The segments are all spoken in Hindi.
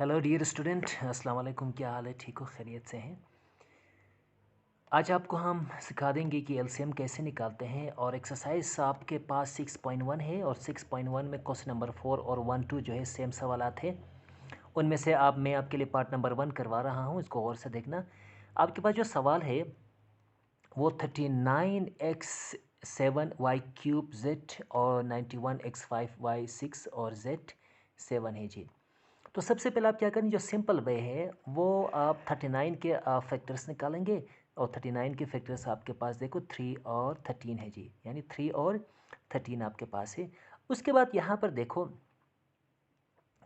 हेलो डियर स्टूडेंट, अस्सलाम वालेकुम। क्या हाल है? ठीक हो? खैरियत से हैं? आज आपको हम सिखा देंगे कि एलसीएम कैसे निकालते हैं। और एक्सरसाइज आपके पास 6.1 है और 6.1 में क्वेश्चन नंबर 4 और 1 2 जो है सेम सवालात थे। उनमें से मैं आपके लिए पार्ट नंबर 1 करवा रहा हूँ, इसको गौर से देखना। आपके पास जो सवाल है वो 39x7y³ और 91x5y6 और z7 है जी। तो सबसे पहले आप क्या करें, जो सिंपल वे है वो आप 39 के फैक्टर्स निकालेंगे। और 39 के फैक्टर्स आपके पास देखो 3 और 13 है जी, यानी 3 और 13 आपके पास है। उसके बाद यहाँ पर देखो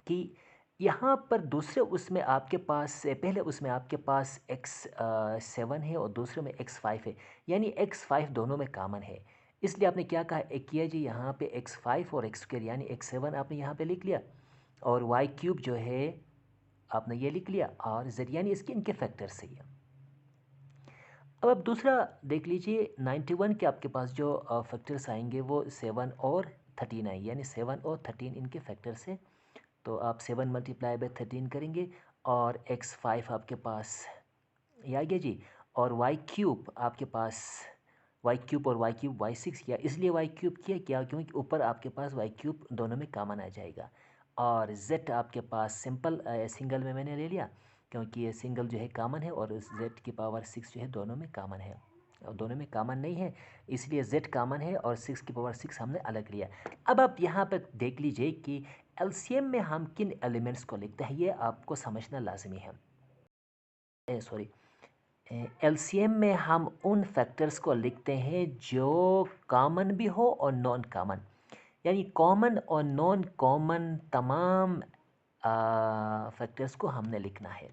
कि यहाँ पर दूसरे उसमें आपके पास पहले उसमें आपके पास x7 है और दूसरे में x5 है, यानी x5 दोनों में कॉमन है। इसलिए आपने क्या कहा, एक किया जी, यहाँ पे x5 और x² यानी x7 आपने यहाँ पे लिख लिया और y³ जो है आपने ये लिख लिया और z यानी इसके इनके फैक्टर से ही। अब आप दूसरा देख लीजिए, 91 के आपके पास जो फैक्टर्स आएंगे वो 7 और 13 आएंगे, यानी 7 और 13 इनके फैक्टर से। तो आप 7 मल्टीप्लाई बाय 13 करेंगे और x5 आपके पास ये आ गया जी। और y³ आपके पास y³ और y³ y6 किया, इसलिए y³ किया क्या, क्योंकि ऊपर आपके पास y³ दोनों में कॉमन आ जाएगा। और z आपके पास सिंपल सिंगल में मैंने ले लिया, क्योंकि ये सिंगल जो है कॉमन है और z की पावर 6 जो है दोनों में कॉमन है। और दोनों में कॉमन नहीं है, इसलिए z कॉमन है और 6 की पावर 6 हमने अलग लिया। अब आप यहाँ पर देख लीजिए कि एलसीएम में हम किन एलिमेंट्स को लिखते हैं, ये आपको समझना लाजमी है। सॉरी, एलसीएम में हम उन फैक्टर्स को लिखते हैं जो कॉमन भी हो और नॉन कॉमन, यानी कॉमन और नॉन कॉमन तमाम फैक्टर्स को हमने लिखना है।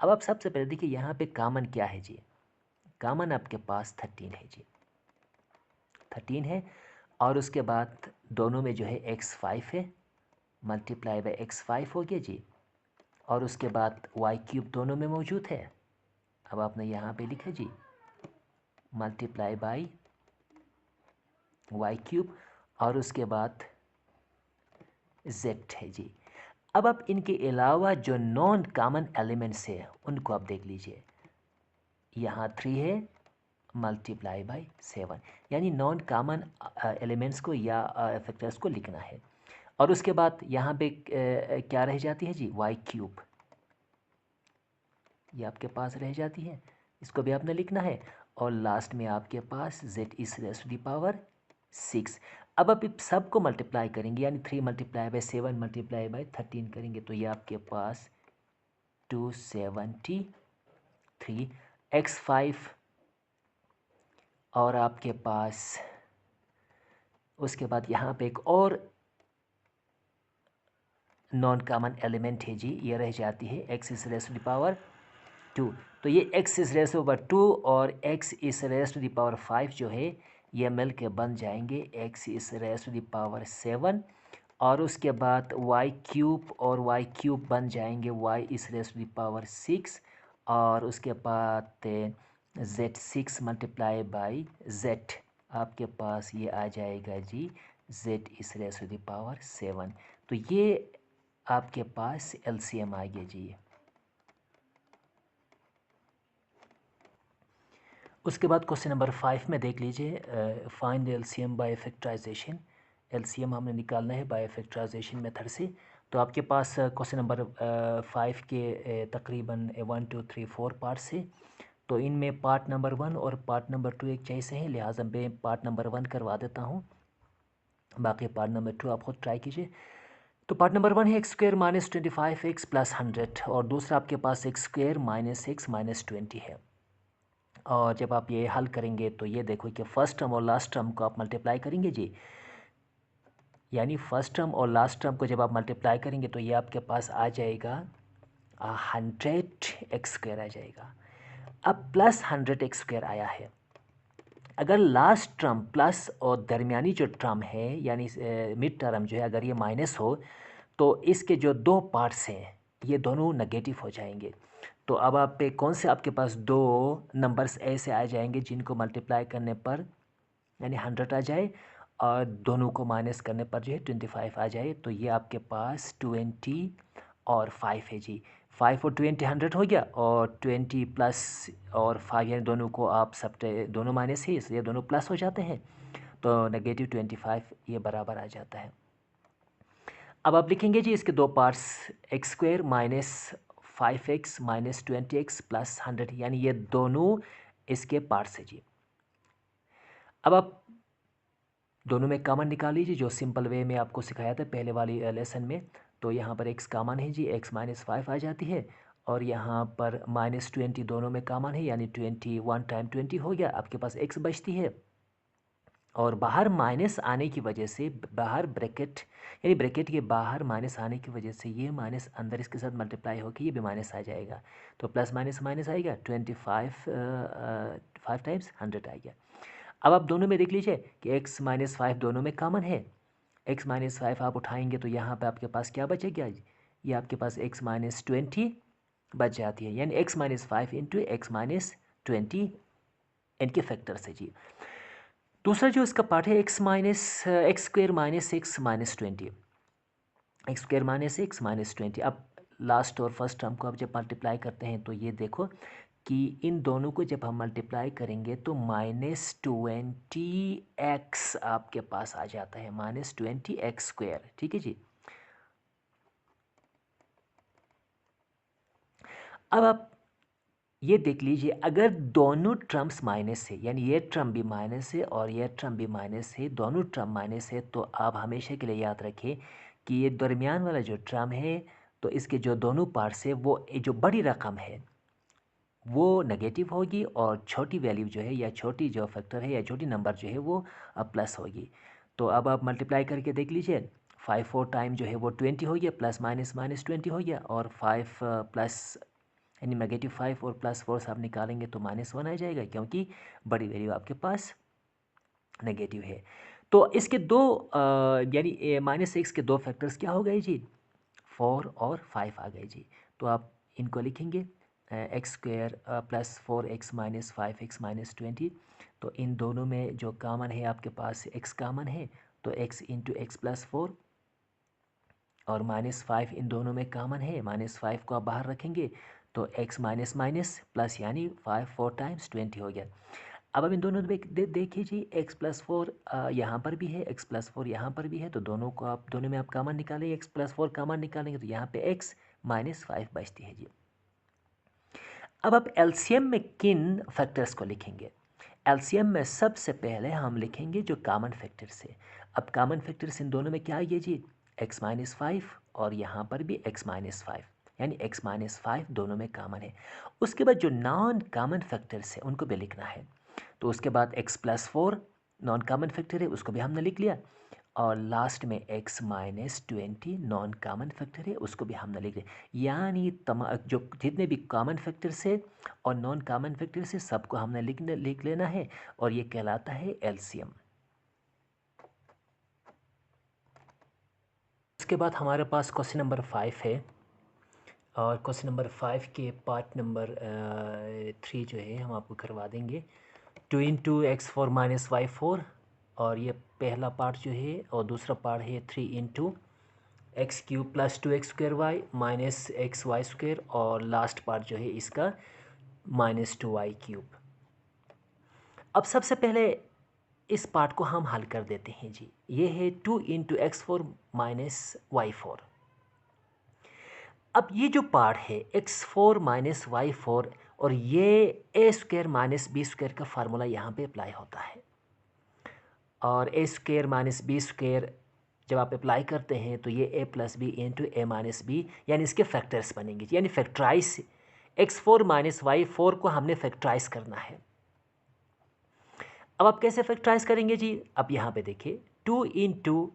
अब आप सबसे पहले देखिए यहाँ पे कॉमन क्या है जी। कॉमन आपके पास 13 है जी, 13 है। और उसके बाद दोनों में जो है x5 है, मल्टीप्लाई बाय x5 हो गया जी। और उसके बाद y³ दोनों में मौजूद है। अब आपने यहाँ पे लिखा जी मल्टीप्लाई बाय y³ और उसके बाद z है जी। अब आप इनके अलावा जो नॉन कॉमन एलिमेंट्स है उनको आप देख लीजिए। यहाँ 3 है मल्टीप्लाई बाय 7, यानी नॉन कॉमन एलिमेंट्स को या फैक्टर्स को लिखना है। और उसके बाद यहाँ पे क्या रह जाती है जी, y³, ये आपके पास रह जाती है, इसको भी आपने लिखना है। और लास्ट में आपके पास z⁻⁶। अब आप इस सब को मल्टीप्लाई करेंगे, यानी 3 मल्टीप्लाई बाय 7 मल्टीप्लाई बाय 13 करेंगे तो ये आपके पास 273 x5 और आपके पास उसके बाद यहाँ पे एक और नॉन कॉमन एलिमेंट है जी, ये रह जाती है x⁻²। तो ये x⁻² और x⁻5 जो है ये मिल के बन जाएंगे x⁻7। और उसके बाद y³ और y³ बन जाएंगे y⁻6। और उसके बाद z6 मल्टीप्लाई बाई z आपके पास ये आ जाएगा जी z⁻7। तो ये आपके पास एलसीएम आ गया जी। उसके बाद क्वेश्चन नंबर 5 में देख लीजिए, find LCM by factorisation. LCM हमने निकालना है बाय फैक्टराइजेशन मेथड से। तो आपके पास क्वेश्चन नंबर 5 के तकरीबन 1 2 3 4 पार्ट्स है। तो इनमें पार्ट नंबर 1 और पार्ट नंबर 2 एक जैसे हैं, लिहाजा मैं पार्ट नंबर 1 करवा देता हूँ, बाकी पार्ट नंबर 2 आप खुद ट्राई कीजिए। तो पार्ट नंबर 1 है x² -25x + 100 और दूसरा आपके पास x² -x -20 है। और जब आप ये हल करेंगे तो ये देखो कि फर्स्ट टर्म और लास्ट टर्म को आप मल्टीप्लाई करेंगे जी, यानी फर्स्ट टर्म और लास्ट टर्म को जब आप मल्टीप्लाई करेंगे तो ये आपके पास आ जाएगा 100x² आ जाएगा। अब +100x² आया है, अगर लास्ट टर्म प्लस और दरमियानी जो टर्म है यानी मिड टर्म जो है अगर ये माइनस हो तो इसके जो दो पार्ट्स हैं ये दोनों नेगेटिव हो जाएंगे। तो अब आप पे कौन से आपके पास दो नंबर्स ऐसे आ जाएंगे जिनको मल्टीप्लाई करने पर यानी 100 आ जाए और दोनों को माइनस करने पर जो है 25 आ जाए। तो ये आपके पास 20 और 5 है जी। 5 और 20 100 हो गया, और 20 प्लस और 5 यानी दोनों को आप सब दोनों माइनस ही, इसलिए दोनों प्लस हो जाते हैं, तो नेगेटिव 25 ये बराबर आ जाता है। अब आप लिखेंगे जी इसके दो parts, x square minus 5x minus 20x plus 100, यानी ये दोनों इसके पार्ट्स है जी। अब आप दोनों में कॉमन निकाल लीजिए, जो सिंपल वे में आपको सिखाया था पहले वाली लेसन में। तो यहाँ पर x कॉमन है जी, x माइनस 5 आ जाती है, और यहाँ पर माइनस 20 दोनों में कॉमन है, यानी 21 टाइम 20 हो गया, आपके पास x बचती है। और बाहर माइनस आने की वजह से, बाहर ब्रैकेट यानी ब्रैकेट के बाहर माइनस आने की वजह से ये माइनस अंदर इसके साथ मल्टीप्लाई होकर ये भी माइनस आ जाएगा, तो प्लस माइनस माइनस आएगा, 25 5 टाइम्स 100 आ गया। अब आप दोनों में देख लीजिए कि x माइनस 5 दोनों में कॉमन है, x माइनस 5 आप उठाएंगे तो यहाँ पे आपके पास क्या बचेगा, ये आपके पास x माइनस 20 बच जाती है, यानी x minus 5 into x minus 20 इनके फैक्टर से जी। दूसरा जो इसका पार्ट है x square minus 6 minus 20, x square minus 6 minus 20। अब लास्ट और फर्स्ट टर्म को आप जब मल्टीप्लाई करते हैं तो ये देखो कि इन दोनों को जब हम मल्टीप्लाई करेंगे तो -20x आपके पास आ जाता है, -20x स्क्वेयर, ठीक है जी। अब आप ये देख लीजिए, अगर दोनों टर्म्स माइनस है, यानी ये टर्म भी माइनस है और ये टर्म भी माइनस है, दोनों टर्म माइनस है, तो आप हमेशा के लिए याद रखें कि ये दरमियान वाला जो टर्म है, तो इसके जो दोनों पार्ट्स है वो जो बड़ी रकम है वो नेगेटिव होगी, और छोटी वैल्यू जो है या छोटी जो फैक्टर है या छोटी नंबर जो है वो प्लस होगी। तो अब आप मल्टीप्लाई करके देख लीजिए, 5 4 टाइम जो है वो 20 हो गया, प्लस माइनस माइनस 20 हो गया, और 5 प्लस यानी नेगेटिव 5 और प्लस 4 से आप निकालेंगे तो -1 आ जाएगा, क्योंकि बड़ी वैल्यू आपके पास नेगेटिव है। तो इसके दो यानी -6 के दो फैक्टर्स क्या हो गए जी, 4 और 5 आ गए जी। तो आप इनको लिखेंगे x square plus 4x minus 5x minus 20। तो इन दोनों में जो कॉमन है आपके पास x कॉमन है, तो x इंटू एक्स प्लस 4, और -5 इन दोनों में कॉमन है, -5 को आप बाहर रखेंगे तो x माइनस माइनस प्लस, यानी 5 4 टाइम्स 20 हो गया। अब इन दोनों में देखिए जी, x प्लस 4 यहाँ पर भी है, x प्लस 4 यहाँ पर भी है, तो दोनों को आप दोनों में आप कॉमन निकालेंगे, x प्लस 4 कॉमन निकालेंगे तो यहाँ पे x माइनस 5 बचती है जी। अब आप एलसीएम में किन फैक्टर्स को लिखेंगे, एलसीएम में सबसे पहले हम लिखेंगे जो कॉमन फैक्टर्स है। अब कॉमन फैक्टर्स इन दोनों में क्या है जी, x माइनस 5 और यहाँ पर भी x माइनस 5, यानी x माइनस 5 दोनों में कॉमन है। उसके बाद जो नॉन कॉमन फैक्टर्स है उनको भी लिखना है, तो उसके बाद x plus 4 non common factor है, उसको भी हमने लिख लिया, और लास्ट में x minus 20 non common factor है, उसको भी हमने लिख लिया। यानी जो जितने भी कॉमन फैक्टर्स है और नॉन कॉमन फैक्टर्स है सबको हमने लिख लेना है, और ये कहलाता है एलसीएम। उसके बाद हमारे पास क्वेश्चन नंबर 5 है, और क्वेश्चन नंबर 5 के पार्ट नंबर 3 जो है हम आपको करवा देंगे। 2 इंटू एक्स 4 माइनस वाई 4, और ये पहला पार्ट जो है, और दूसरा पार्ट है 3 into x cube plus 2x square y minus x y square, और लास्ट पार्ट जो है इसका -2y क्यूब। अब सबसे पहले इस पार्ट को हम हल कर देते हैं जी। ये है 2 इंटू एक्स 4 माइनस वाई 4। अब ये जो पार्ट है x4 माइनस वाई 4, और ये a square minus b square का फार्मूला यहाँ पे अप्लाई होता है, और a square minus b square जब आप अप्लाई करते हैं तो ये a plus b into a minus b, यानी इसके फैक्टर्स बनेंगे, यानी फैक्टराइज x4 माइनस वाई 4 को हमने फैक्टराइज करना है। अब आप कैसे फैक्टराइज करेंगे जी, अब यहाँ पे देखिए 2 इंटू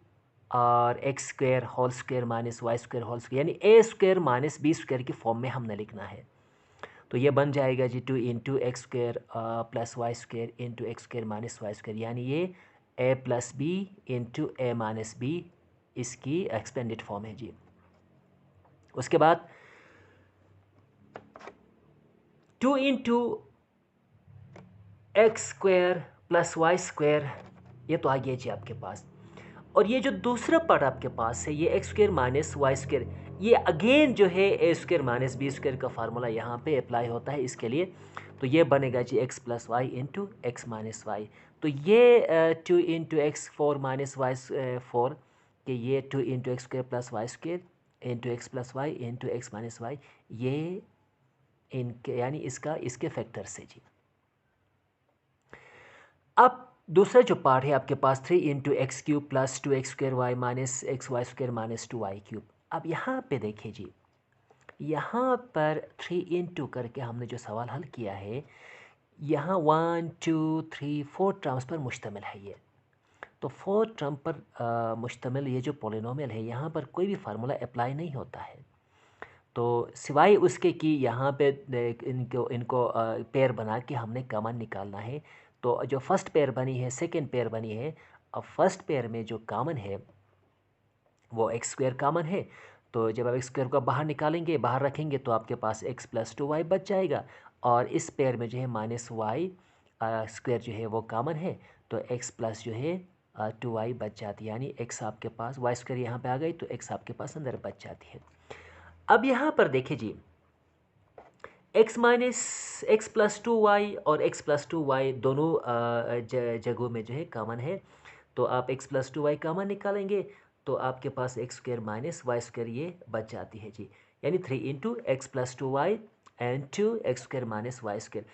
और x square whole square minus y square whole square, यानी a square minus b square की फॉर्म में हमने लिखना है। तो ये बन जाएगा जी 2 into x square plus y square into x square minus y square, यानी ये a plus b into a minus b इसकी एक्सपेंडेड फॉर्म है जी। उसके बाद 2 into x square plus y square, ये तो आ गया जी आपके पास, और ये जो दूसरा पार्ट आपके पास है ये x square minus y square, ये अगेन जो है a square minus b square का फार्मूला यहाँ पे अप्लाई होता है इसके लिए। तो ये बनेगा जी X plus Y into x minus Y. तो ये 2 इंटू एक्स 4 माइनस वाई 4 कि ये 2 into x square plus y square into x plus Y into x minus y, ये इनके यानी इसका इसके फैक्टर से जी। अब दूसरा जो पार्ट है आपके पास 3 into x cube plus 2 x square y minus x y square minus 2 y cube. अब यहाँ पे देखिए जी, यहाँ पर 3 इंटू करके हमने जो सवाल हल किया है, यहाँ 1 2 3 4 टर्म्स पर मुश्तमिल है ये। तो 4 टर्म पर मुश्तमिल ये जो पॉलिनोमियल है, यहाँ पर कोई भी फार्मूला अप्लाई नहीं होता है। तो सिवाय उसके कि यहाँ पे इनको इनको पेयर बना के हमने कॉमन निकालना है। तो जो फर्स्ट पेयर बनी है, सेकंड पेयर बनी है, अब फर्स्ट पेयर में जो कॉमन है वो एक्स स्क्वायर कॉमन है। तो जब आप एक्स स्क्वायर को बाहर निकालेंगे, बाहर रखेंगे, तो आपके पास एक्स प्लस 2 वाई बच जाएगा। और इस पेयर में जो है माइनस वाई स्क्वायर जो है वो कॉमन है, तो एक्स प्लस जो है 2 वाई बच जाती है, यानी एक्स आपके पास वाई स्क्वायर यहाँ पे आ गई तो एक्स आपके पास अंदर बच जाती है। अब यहाँ पर देखिए जी, X minus X plus 2 Y और एक्स प्लस 2 वाई दोनों जगहों में जो है कॉमन है। तो आप एक्स प्लस 2 वाई कॉमन निकालेंगे तो आपके पास X square minus Y square ये बच जाती है जी, यानी 3 into x plus 2 Y and 2 X square minus Y square.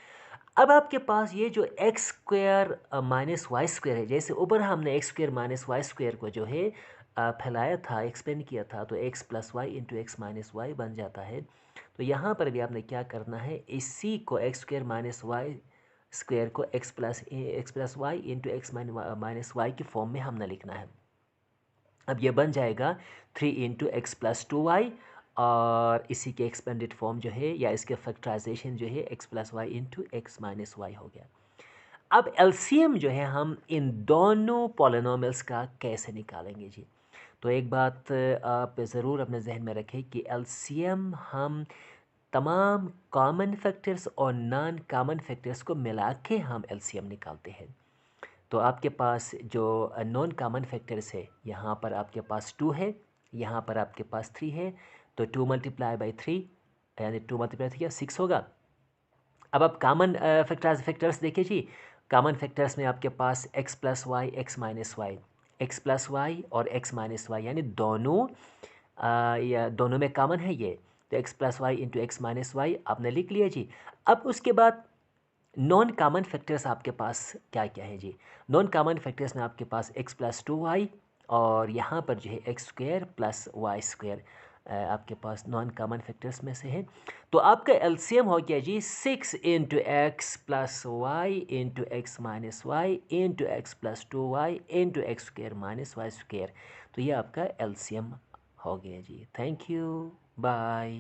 अब आपके पास ये जो X square minus Y square है, जैसे ऊपर हमने X square minus Y square को जो है फैलाया था, एक्सपेंड किया था, तो X plus Y into x minus Y बन जाता है। तो यहाँ पर भी आपने क्या करना है, इसी को X square minus Y square को X plus Y into x minus Y की फॉर्म में हमने लिखना है। अब ये बन जाएगा 3 इंटू एक्स प्लस 2 वाई, और इसी के एक्सपेंडेड फॉर्म जो है या इसके फैक्टराइजेशन जो है x plus Y into x minus y हो गया। अब एलसीएम जो है हम इन दोनों पॉलिनोमियल्स का कैसे निकालेंगे जी। तो एक बात आप ज़रूर अपने जहन में रखें कि एलसीएम हम तमाम कॉमन फैक्टर्स और नॉन कॉमन फैक्टर्स को मिला के हम एलसीएम निकालते हैं। तो आपके पास जो नॉन कॉमन फैक्टर्स है, यहाँ पर आपके पास 2 है, यहाँ पर आपके पास 3 है, तो 2 मल्टीप्लाई बाई 3 यानी 2 मल्टीप्लाई 3 6 होगा। अब आप कॉमन फैक्टर्स देखिए जी, कॉमन फैक्टर्स में आपके पास X plus Y X minus Y, X plus Y और एक्स माइनस वाई, यानी दोनों या दोनों में कॉमन है ये। तो X plus Y into x minus Y आपने लिख लिया जी। अब उसके बाद नॉन कॉमन फैक्टर्स आपके पास क्या क्या है जी। नॉन कॉमन फैक्टर्स में आपके पास एक्स प्लस 2 वाई और यहाँ पर जो है x square plus y square आपके पास नॉन कॉमन फैक्टर्स में से है। तो आपका एलसीएम हो गया जी 6 into x plus Y into x minus y into x plus 2 y into x square minus Y square. तो ये आपका एलसीएम हो गया जी। Thank you, bye.